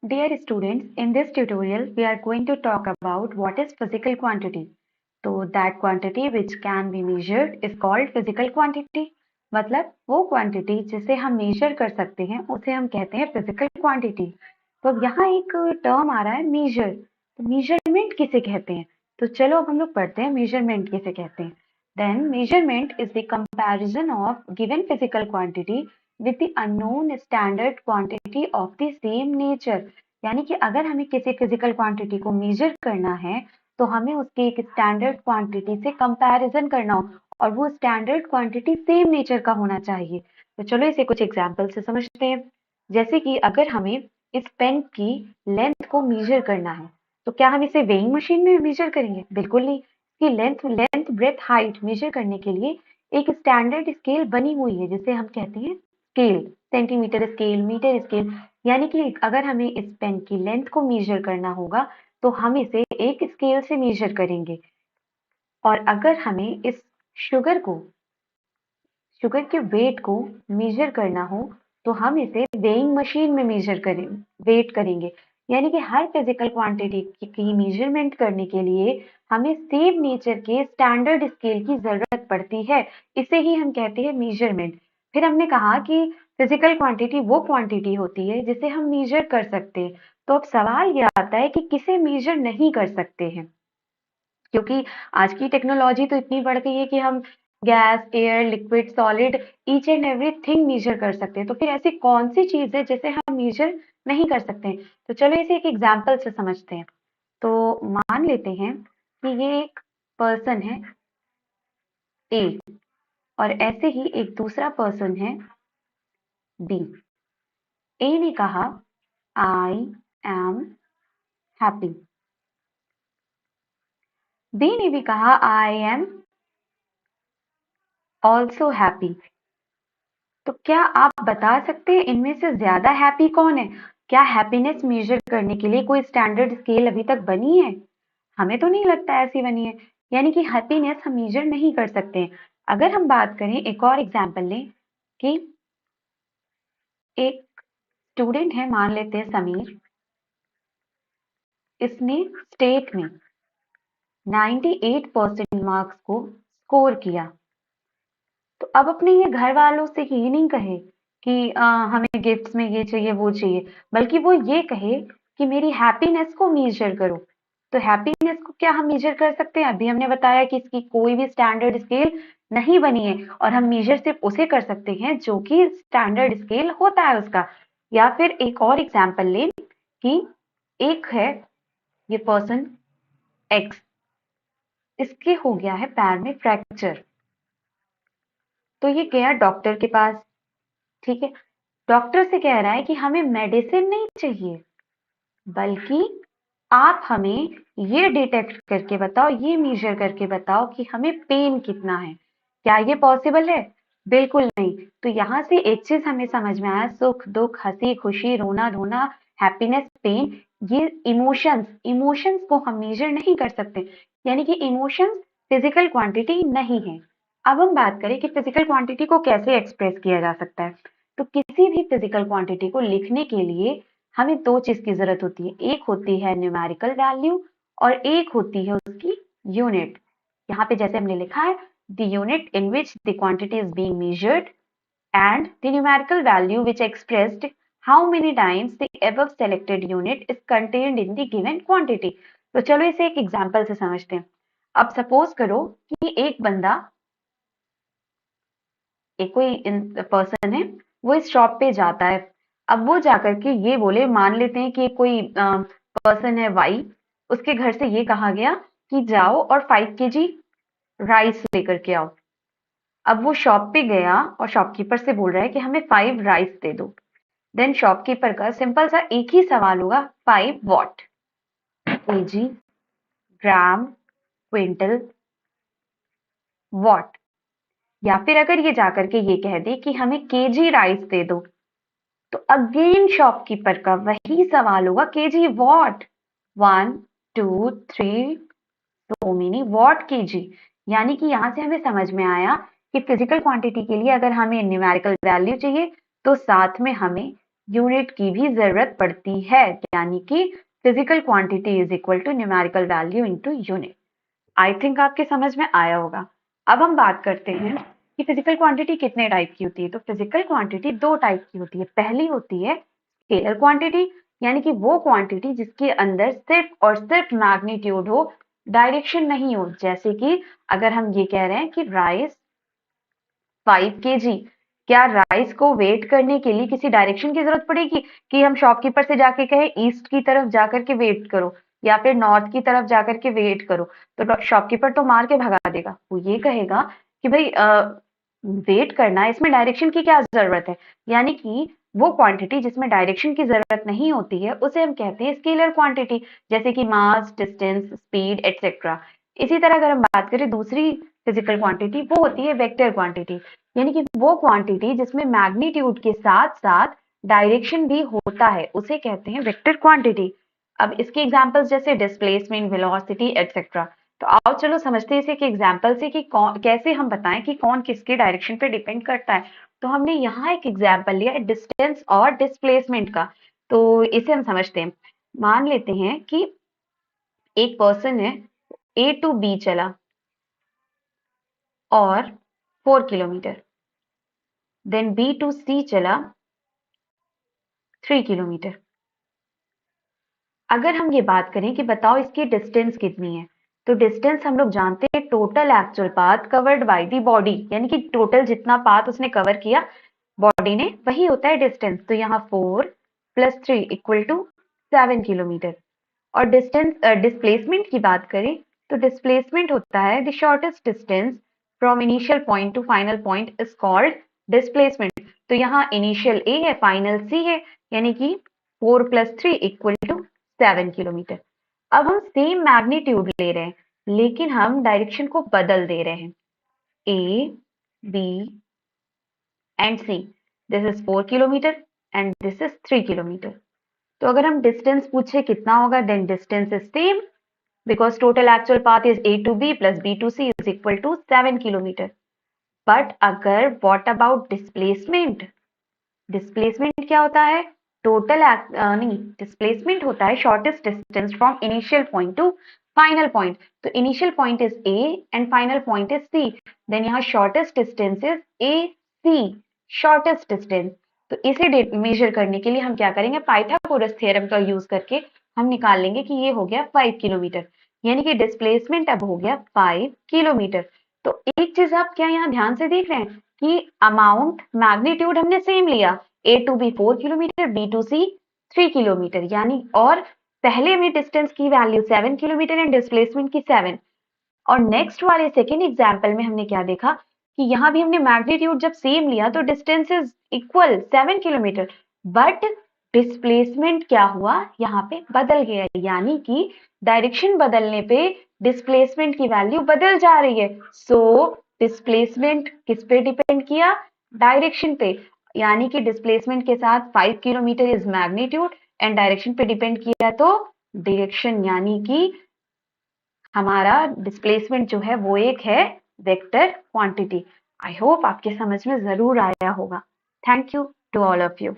Dear students, in this tutorial, we are going to talk about what is physical quantity. So that quantity which can be measured is called physical quantity. मतलब वो quantity जिसे हम measure कर सकते हैं उसे हम कहते हैं physical quantity. तो अब यहाँ एक term आ रहा है measure. तो measurement किसे कहते हैं? तो चलो अब हम लोग पढ़ते हैं measurement किसे कहते हैं. Then measurement is the comparison of given physical quantity with the unknown standard quantity of the same nature. यानी कि अगर हमें किसी फिजिकल क्वांटिटी को मेजर करना है तो हमें उसके एक स्टैंडर्ड क्वांटिटी से कंपैरिजन करना हो और वो स्टैंडर्ड क्वांटिटी सेम नेचर का होना चाहिए। तो चलो इसे कुछ एग्जांपल से समझते हैं। जैसे कि अगर हमें इस पेन की लेंथ को मेजर करना है तो क्या हम इसे वेइंग मशीन में मेजर करेंगे? बिल्कुल नहीं। इसकी length length breadth height measure करने के लिए एक स्टैंडर्ड स्केल बनी हुई है जिसे हम कहते हैं scale, centimetre scale, metre scale. यानी कि अगर हमें इस पेन की लेंथ को मेजर करना होगा तो हम इसे एक स्केल से मेजर करेंगे और अगर हमें इस शुगर को शुगर के वेट को मेजर करना हो तो हम इसे वेइंग मशीन में मेजर वेट करेंगे। यानी कि हर फिजिकल क्वांटिटी की मेजरमेंट करने के लिए हमें सेम नेचर के स्टैंडर्ड स्केल की जरूरत पड़ती है। इसे ही हम कहते हैं मेजरमेंट। फिर हमने कहा कि फिजिकल क्वांटिटी वो क्वांटिटी होती है जिसे हम मेजर कर सकते हैं। तो अब सवाल ये आता है कि किसे मेजर नहीं कर सकते हैं, क्योंकि आज की टेक्नोलॉजी तो इतनी बढ़ गई है कि हम gas, air, liquid, solid, each and everything measure कर सकते हैं। तो फिर ऐसी कौन सी चीज है जिसे हम मेजर नहीं कर सकते हैं? तो चलो इसे एक एग्जाम्पल से समझते हैं। तो मान लेते हैं कि ये एक पर्सन है ए और ऐसे ही एक दूसरा पर्सन है बी। ए ने कहा आई एम हैप्पी, बी ने भी कहा आई एम ऑल्सो हैप्पी। तो क्या आप बता सकते हैं इनमें से ज्यादा हैप्पी कौन है? क्या हैप्पीनेस मेजर करने के लिए कोई स्टैंडर्ड स्केल अभी तक बनी है? हमें तो नहीं लगता ऐसी बनी है। यानी कि हैप्पीनेस हम मेजर नहीं कर सकते हैं। अगर हम बात करें, एक और एग्जांपल लें कि एक स्टूडेंट है, मान लेते हैं समीर। इसने स्टेट में 98% मार्क्स को स्कोर किया। तो अब अपने ये घर वालों से ये नहीं कहे कि हमें गिफ्ट्स में ये चाहिए वो चाहिए, बल्कि वो ये कहे कि मेरी हैप्पीनेस को मेजर करो। तो हैप्पीनेस को क्या हम मेजर कर सकते हैं? अभी हमने बताया कि इसकी कोई भी स्टैंडर्ड स्केल नहीं बनी है और हम मेजर सिर्फ उसे कर सकते हैं जो कि स्टैंडर्ड स्केल होता है उसका। या फिर एक और एग्जाम्पल लें कि एक है ये पर्सन एक्स, इसके हो गया है पैर में फ्रैक्चर। तो ये गया डॉक्टर के पास, ठीक है। डॉक्टर से कह रहा है कि हमें मेडिसिन नहीं चाहिए, बल्कि आप हमें ये डिटेक्ट करके बताओ, ये मेजर करके बताओ कि हमें पेन कितना है। क्या ये पॉसिबल है? बिल्कुल नहीं। तो यहाँ से एक चीज हमें समझ में आया, सुख दुख, हंसी खुशी, रोना धोना, हैप्पीनेस, पेन, ये इमोशंस इमोशंस को हम मेजर नहीं कर सकते। यानी कि इमोशंस फिजिकल क्वांटिटी नहीं है। अब हम बात करें कि फिजिकल क्वांटिटी को कैसे एक्सप्रेस किया जा सकता है। तो किसी भी फिजिकल क्वांटिटी को लिखने के लिए हमें दो चीज की जरूरत होती है। एक होती है न्यूमेरिकल वैल्यू और एक होती है उसकी यूनिट। यहाँ पे जैसे हमने लिखा है, the unit in which the quantity is being measured and the numerical value which expressed how many times the above selected unit is contained in the given quantity। तो चलो इसे एक एग्जांपल से समझते हैं। अब सपोज करो कि एक बंदा, एक कोई पर्सन है, वो इस शॉप पे जाता है। अब वो जाकर के ये बोले, मान लेते हैं कि कोई पर्सन है वाई, उसके घर से ये कहा गया कि जाओ और 5 kg राइस लेकर के आओ। अब वो शॉप पे गया और शॉपकीपर से बोल रहा है कि हमें 5 राइस दे दो। देन शॉपकीपर का सिंपल सा एक ही सवाल होगा, 5 what? KG, gram, quintal, what? या फिर अगर ये जाकर के ये कह दे कि हमें केजी राइस दे दो, तो अगेन शॉपकीपर का वही सवाल होगा, KG what? 1 2 3 so many what KG. यानी कि यहां से हमें समझ में आया कि फिजिकल क्वांटिटी के लिए अगर हमें न्यूमेरिकल वैल्यू चाहिए तो साथ में हमें यूनिट की भी जरूरत पड़ती है, यानी कि physical quantity is equal to numerical value into unit. I think आपके समझ में आया होगा। अब हम बात करते हैं कि फिजिकल क्वांटिटी कितने टाइप की होती है। तो फिजिकल क्वांटिटी दो टाइप की होती है। पहली होती है स्केलर क्वांटिटी, यानी कि वो क्वांटिटी जिसके अंदर सिर्फ और सिर्फ मैग्नीट्यूड हो, डायरेक्शन नहीं हो। जैसे कि अगर हम ये कह रहे हैं कि राइस 5 kg, क्या राइस को वेट करने के लिए किसी डायरेक्शन की जरूरत पड़ेगी कि हम शॉपकीपर से जाके कहें ईस्ट की तरफ जाकर के वेट करो या फिर नॉर्थ की तरफ जाकर के वेट करो? तो शॉपकीपर तो मार के भगा देगा। वो ये कहेगा कि भाई वेट करना है, इसमें डायरेक्शन की क्या जरूरत है। यानी कि वो क्वांटिटी जिसमें डायरेक्शन की जरूरत नहीं होती है उसे हम कहते हैं स्केलर क्वांटिटी, जैसे कि मास, डिस्टेंस, स्पीड एटसेट्रा। इसी तरह अगर हम बात करें दूसरी फिजिकल क्वांटिटी, वो होती है वेक्टर क्वांटिटी, यानी कि वो क्वांटिटी जिसमें मैग्नीट्यूड के साथ साथ डायरेक्शन भी होता है, उसे कहते हैं वेक्टर क्वांटिटी। अब इसके एग्जांपल्स जैसे डिस्प्लेसमेंट, वेलोसिटी एटसेट्रा। तो आओ चलो समझते हैं इसे एक एग्जांपल से कि कैसे हम बताएं कि कौन किसके डायरेक्शन पे डिपेंड करता है। तो हमने यहाँ एक एग्जांपल लिया है डिस्टेंस और डिस्प्लेसमेंट का। तो इसे हम समझते हैं। मान लेते हैं कि एक पर्सन है, ए टू बी चला और 4 किलोमीटर, देन बी टू सी चला 3 किलोमीटर। अगर हम ये बात करें कि बताओ इसकी डिस्टेंस कितनी है, तो डिस्टेंस हम लोग जानते हैं total actual path covered by the body, यानी कि टोटल जितना पाथ उसने कवर किया बॉडी ने, वही होता है डिस्टेंस। तो यहाँ 4 + 3 = 7 किलोमीटर। और डिस्टेंस डिस्प्लेसमेंट की बात करें तो डिस्प्लेसमेंट होता है the shortest distance from initial point to final point is called displacement. तो यहाँ इनिशियल ए है, फाइनल सी है, यानी कि 4 + 3 = 7 किलोमीटर। अब हम सेम मैग्नीट्यूड ले रहे हैं लेकिन हम डायरेक्शन को बदल दे रहे हैं। A, B and C, this is 4 kilometre and this is 3 kilometre. तो अगर हम डिस्टेंस पूछे कितना होगा, then distance is same because total actual path is A to B plus B to C is equal to 7 kilometre. But अगर what about displacement? Displacement क्या होता है? टोटल नहीं, डिस्प्लेसमेंट होता है shortest distance from initial point to final point. तो initial point is A and final point is C, then यहाँ shortest distance is A C, shortest distance. तो इसे मेजर करने के लिए हम क्या करेंगे, पाइथागोरस थ्योरम का यूज करके हम निकाल लेंगे कि ये हो गया 5 किलोमीटर, यानी कि डिस्प्लेसमेंट अब हो गया 5 किलोमीटर। तो एक चीज आप क्या यहाँ ध्यान से देख रहे हैं कि अमाउंट मैग्नीट्यूड हमने सेम लिया, A to B 4 kilometre, B to C 3 kilometre, यानी और पहले में डिस्टेंस की वैल्यू 7 किलोमीटर एंड डिस्प्लेसमेंट की 7। और नेक्स्ट वाले सेकेंड एग्जाम्पल में हमने क्या देखा कि यहाँ भी हमने मैग्नीट्यूड जब सेम लिया तो distance is equal 7 kilometre, but displacement क्या हुआ, यहाँ पे बदल गया, यानी कि डायरेक्शन बदलने पे डिस्प्लेसमेंट की वैल्यू बदल जा रही है। सो डिस्प्लेसमेंट किस पे डिपेंड किया, डायरेक्शन पे, यानी कि डिस्प्लेसमेंट के साथ 5 kilometre is magnitude and direction पे डिपेंड किया तो डायरेक्शन, यानी कि हमारा डिस्प्लेसमेंट जो है वो एक है वेक्टर क्वांटिटी। आई होप आपके समझ में जरूर आया होगा। Thank you to all of you.